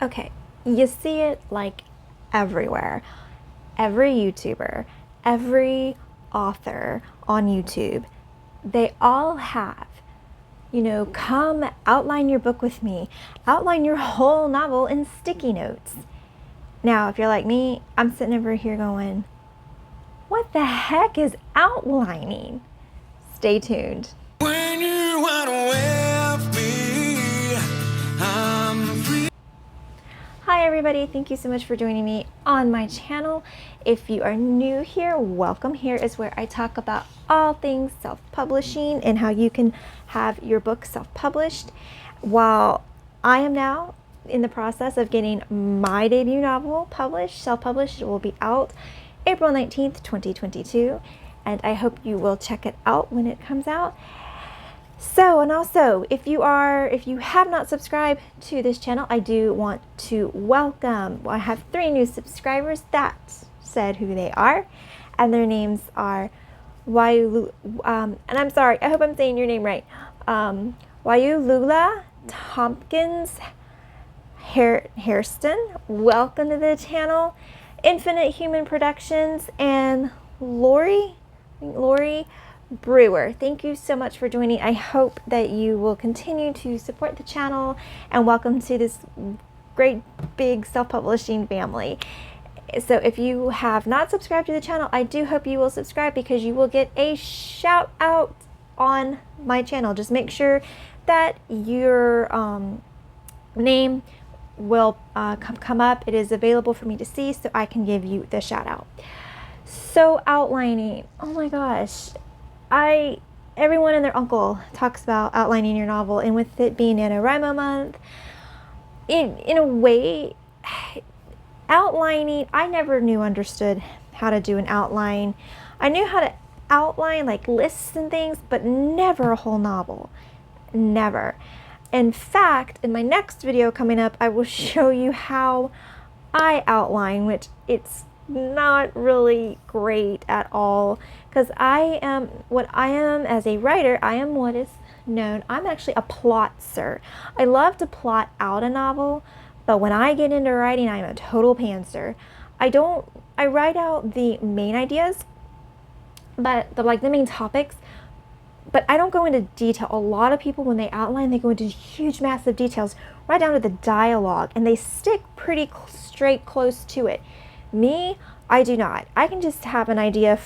Okay, you see it like everywhere. Every YouTuber, every author on YouTube, they all have, come outline your book with me, outline your whole novel in sticky notes. Now, if you're like me, I'm sitting over here going, what the heck is outlining? Stay tuned. When you want with me, I'm free. Hi everybody, thank you so much for joining me on my channel. If you are new here, welcome. Here is where I talk about all things self-publishing and how you can have your book self-published. While I am now in the process of getting my debut novel published, self-published, it will be out April 19th, 2022, and I hope you will check it out when it comes out. So, and also, if you have not subscribed to this channel, I do want to welcome. I have 3 new subscribers that said who they are, and their names are and I'm sorry, I hope I'm saying your name right. Wayulula Tompkins Hairston, welcome to the channel. Infinite Human Productions, and Lori Brewer, thank you so much for joining. I hope that you will continue to support the channel, and welcome to this great big self-publishing family. So if you have not subscribed to the channel, I do hope you will subscribe, because you will get a shout out on my channel. Just make sure that your name will come up. It is available for me to see, so I can give you the shout out. So outlining, oh my gosh, everyone and their uncle talks about outlining your novel, and with it being NaNoWriMo month, in a way, outlining, I never understood how to do an outline. I knew how to outline like lists and things, but never a whole novel. Never. In fact, in my next video coming up, I will show you how I outline, which it's not really great at all, because what I am as a writer, I am what is known, I'm actually a plotser. I love to plot out a novel, but when I get into writing, I'm a total pantser. I write out the main ideas, but the main topics, but I don't go into detail. A lot of people, when they outline, they go into huge, massive details, right down to the dialogue, and they stick pretty straight close to it. Me, I do not. I can just have an idea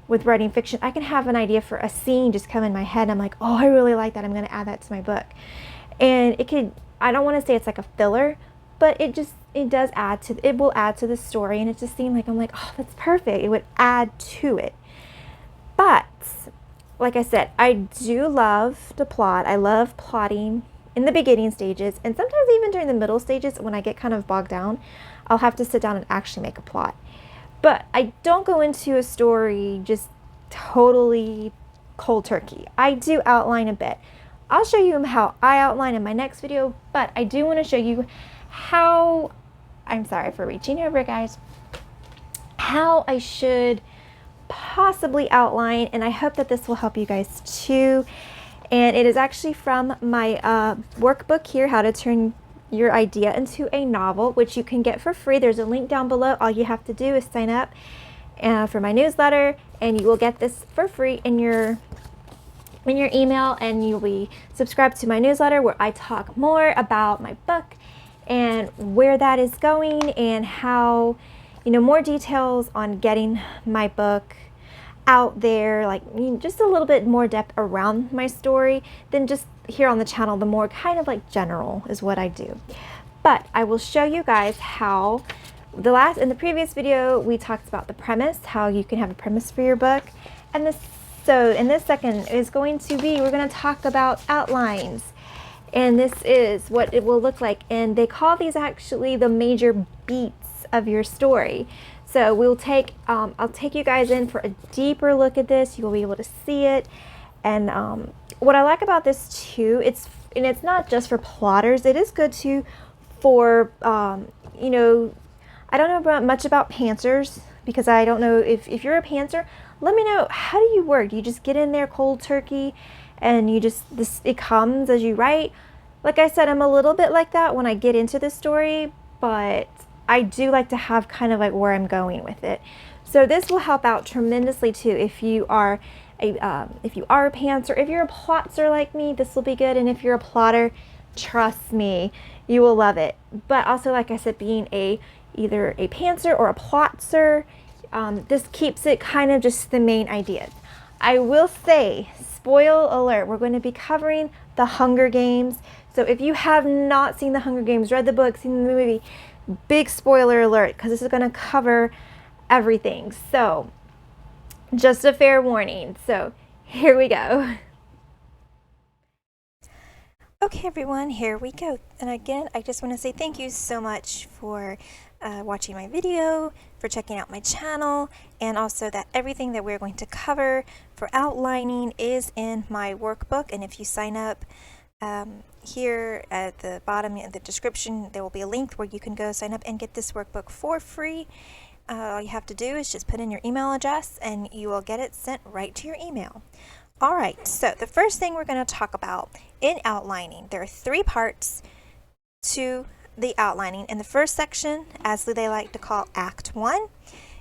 with writing fiction, I can have an idea for a scene just come in my head, and I'm like, oh, I really like that, I'm going to add that to my book. And I don't want to say it's like a filler, but it will add to the story, and it just seemed like, I'm like, oh, that's perfect. It would add to it. But like I said, I do love to plot. I love plotting in the beginning stages, and sometimes even during the middle stages when I get kind of bogged down, I'll have to sit down and actually make a plot. But I don't go into a story just totally cold turkey. I do outline a bit. I'll show you how I outline in my next video, but I do want to show you how, I'm sorry for reaching over, guys, how I should possibly outline, and I hope that this will help you guys too. And it is actually from my workbook here, How to Turn Your Idea into a Novel, which you can get for free. There's a link down below. All you have to do is sign up for my newsletter, and you will get this for free in your email, and you'll be subscribed to my newsletter, where I talk more about my book and where that is going, and how, more details on getting my book out there, just a little bit more depth around my story than just here on the channel. The more kind of general is what I do. But I will show you guys how in the previous video we talked about the premise, how you can have a premise for your book, and so in this second is going to be, we're going to talk about outlines, and this is what it will look like, and they call these actually the major beats of your story. So we'll I'll take you guys in for a deeper look at this. You'll be able to see it, and what I like about this too, it's not just for plotters. It is good too for I don't know much about pantsers, because I don't know if you're a pantser. Let me know, how do you work? Do you just get in there cold turkey and it comes as you write? Like I said, I'm a little bit like that when I get into the story, but I do like to have kind of like where I'm going with it. So this will help out tremendously too if you are a pantser. If you're a plotser like me, this will be good. And if you're a plotter, trust me, you will love it. But also, like I said, being either a pantser or a plotser, this keeps it kind of just the main ideas. I will say, spoil alert, we're going to be covering the Hunger Games. So if you have not seen the Hunger Games, read the book, seen the movie, big spoiler alert, because this is going to cover everything. So just a fair warning. So here we go. Okay, everyone, here we go. And again, I just want to say thank you so much for watching my video, for checking out my channel, and also that everything that we're going to cover for outlining is in my workbook. And if you sign up here at the bottom in the description, there will be a link where you can go sign up and get this workbook for free. All you have to do is just put in your email address and you will get it sent right to your email. Alright, so the first thing we're going to talk about in outlining, there are 3 parts to the outlining. In the first section, as they like to call Act 1,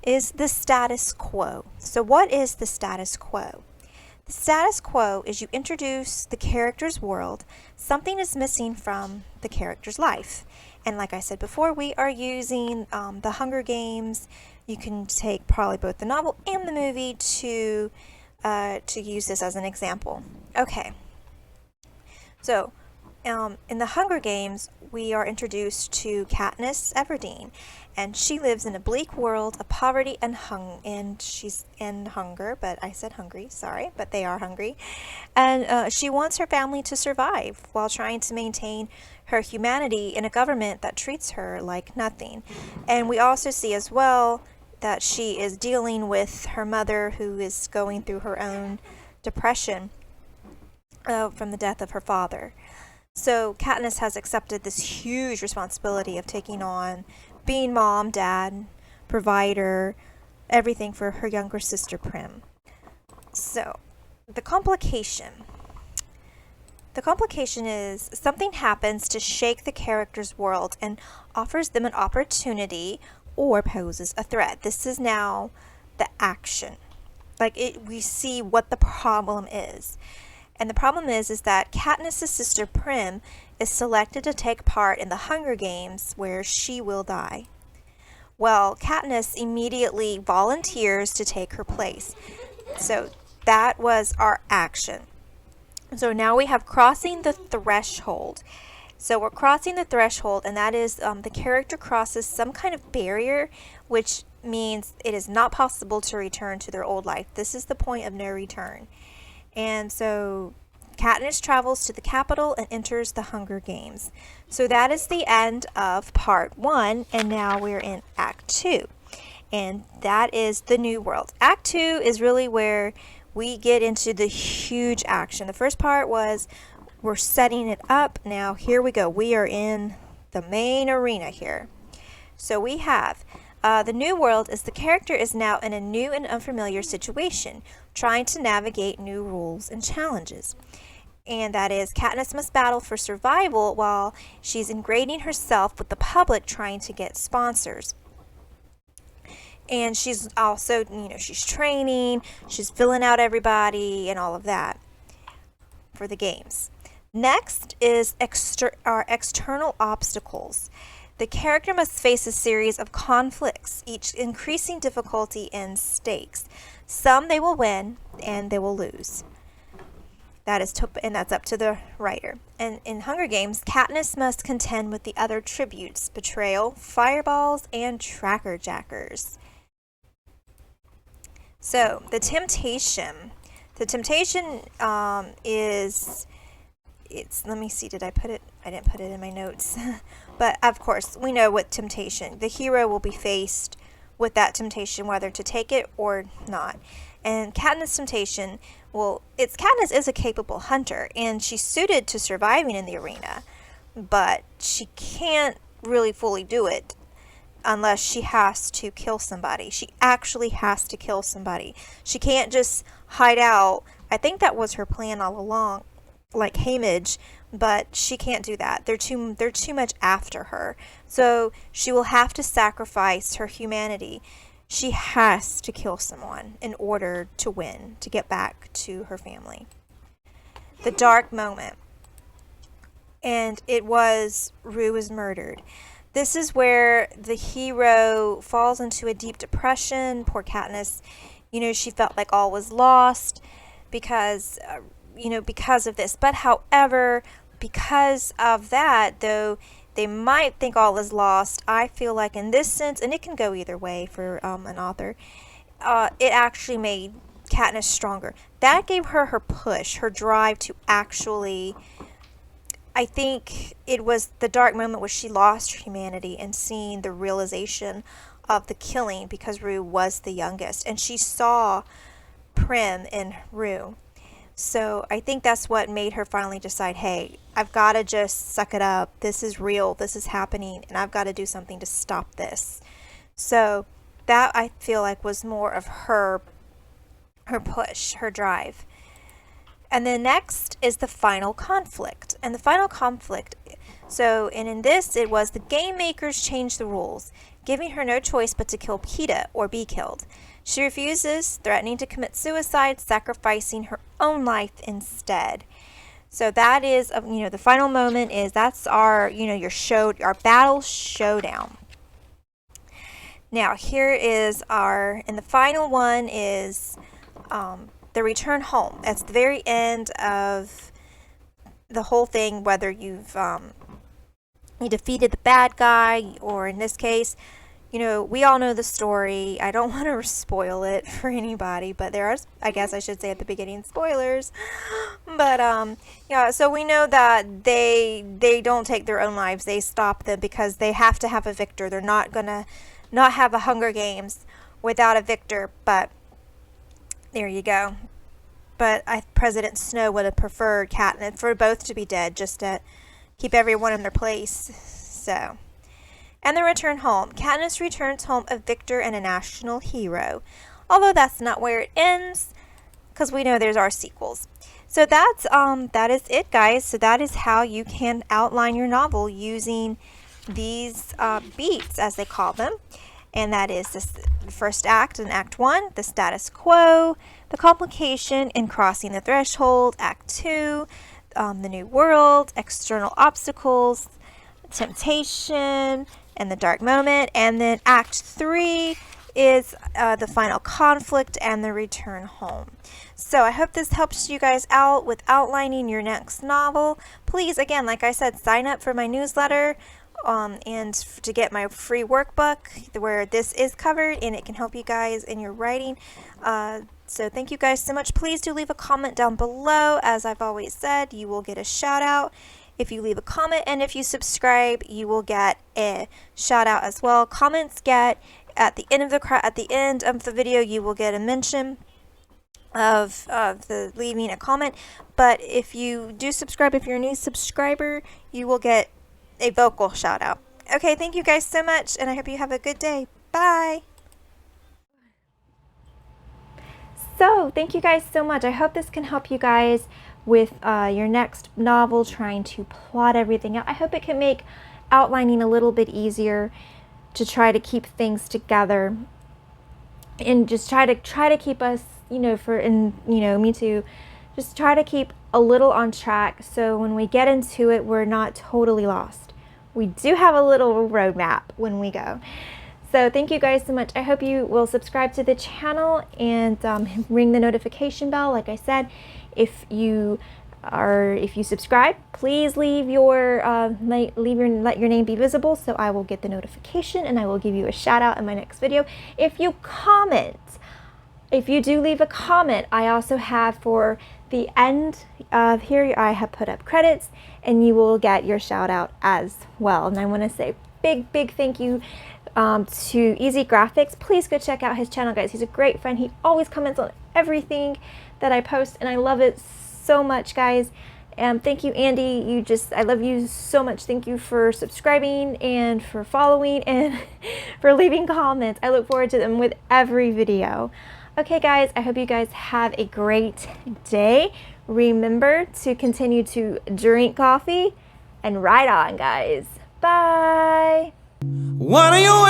is the status quo. So what is the status quo? The status quo is you introduce the character's world, something is missing from the character's life. And like I said before, we are using the Hunger Games. You can take probably both the novel and the movie to use this as an example. Okay, so in the Hunger Games, we are introduced to Katniss Everdeen, and she lives in a bleak world of poverty and she's in hunger, but I said hungry, sorry, but they are hungry. And she wants her family to survive while trying to maintain her humanity in a government that treats her like nothing. And we also see as well that she is dealing with her mother, who is going through her own depression from the death of her father. So Katniss has accepted this huge responsibility of taking on being mom, dad, provider, everything for her younger sister Prim. So the complication is something happens to shake the character's world and offers them an opportunity or poses a threat. This is now the action. We see what the problem is. And the problem is that Katniss' sister Prim is selected to take part in the Hunger Games where she will die. Well, Katniss immediately volunteers to take her place. So that was our action. So now we have crossing the threshold. So we're crossing the threshold, and that is the character crosses some kind of barrier, which means it is not possible to return to their old life. This is the point of no return. And so Katniss travels to the capital and enters the Hunger Games. So that is the end of part 1, and now we're in Act 2. And that is the New World. Act 2 is really where we get into the huge action. The first part was we're setting it up. Now here we go. We are in the main arena here. So we have the New World is the character is now in a new and unfamiliar situation, trying to navigate new rules and challenges. And that is Katniss must battle for survival while she's ingraining herself with the public trying to get sponsors. And she's also, she's training, she's filling out everybody and all of that for the games. Next is our external obstacles. The character must face a series of conflicts, each increasing difficulty and stakes. Some they will win and they will lose. That's up to the writer. And in Hunger Games, Katniss must contend with the other tributes, betrayal, fireballs, and tracker jackers. So the temptation is, let me see, did I put it? I didn't put it in my notes. But of course, we know what temptation. The hero will be faced with that temptation, whether to take it or not. And Katniss' temptation, Katniss is a capable hunter, and she's suited to surviving in the arena, but she can't really fully do it unless she has to kill somebody. She actually has to kill somebody. She can't just hide out. I think that was her plan all along. Like Haymitch but she can't do that. They're too much after her. So she will have to sacrifice her humanity. She has to kill someone in order to win, to get back to her family. The dark moment. And it was Rue was murdered. This is where the hero falls into a deep depression. Poor Katniss, she felt like all was lost because, because of this. But however, because of that, though they might think all is lost, I feel like in this sense, and it can go either way for an author, it actually made Katniss stronger. That gave her her push, her drive to actually, I think it was the dark moment where she lost her humanity and seeing the realization of the killing, because Rue was the youngest, and she saw Prim in Rue. So I think that's what made her finally decide, hey, I've got to just suck it up. This is real. This is happening, and I've got to do something to stop this. So that, I feel like, was more of her push, her drive. And then next is the final conflict. And the final conflict, and in this, it was the game makers changed the rules, giving her no choice but to kill Peeta or be killed. She refuses, threatening to commit suicide, sacrificing her own life instead. So that is, the final moment is, that's our, our battle showdown. Now here is and the final one is the return home. That's the very end of the whole thing, whether you've you defeated the bad guy, or in this case, we all know the story. I don't want to spoil it for anybody, but there are, I guess I should say at the beginning, spoilers. But yeah, so we know that they don't take their own lives. They stop them because they have to have a victor. They're not gonna not have a Hunger Games without a victor. But there you go. But President Snow would have preferred Katniss for both to be dead, just to keep everyone in their place. So. And the return home. Katniss returns home a victor and a national hero. Although that's not where it ends, because we know there's our sequels. So that is it, guys. So that is how you can outline your novel using these beats, as they call them. And that is the first act in Act 1, the status quo, the complication in crossing the threshold, Act 2, the new world, external obstacles, temptation, and the dark moment. And then Act 3 is the final conflict and the return home. So I hope this helps you guys out with outlining your next novel. Please, again, like I said, sign up for my newsletter and to get my free workbook where this is covered, and it can help you guys in your writing. So thank you guys so much. Please do leave a comment down below. As I've always said, you will get a shout out if you leave a comment, and if you subscribe, you will get a shout out as well. Comments get at the end of the video, you will get a mention of the leaving a comment. But if you do subscribe, if you're a new subscriber, you will get a vocal shout out. Okay, thank you guys so much, and I hope you have a good day. Bye. So thank you guys so much. I hope this can help you guys with your next novel, trying to plot everything out. I hope it can make outlining a little bit easier, to try to keep things together, and just try to keep us, me too, just try to keep a little on track, so when we get into it, we're not totally lost. We do have a little roadmap when we go. So thank you guys so much. I hope you will subscribe to the channel and ring the notification bell. Like I said, if you subscribe, please leave your let your name be visible, so I will get the notification and I will give you a shout out in my next video. If you do leave a comment, I also have for the end of here, I have put up credits, and you will get your shout out as well. And I want to say big thank you to Easy Graphics. Please go check out his channel, guys. He's a great friend. He always comments on everything that I post, and I love it so much, guys. Thank you, Andy. I love you so much. Thank you for subscribing and for following and for leaving comments. I look forward to them with every video. Okay, guys, I hope you guys have a great day. Remember to continue to drink coffee and ride on, guys. Bye. What are you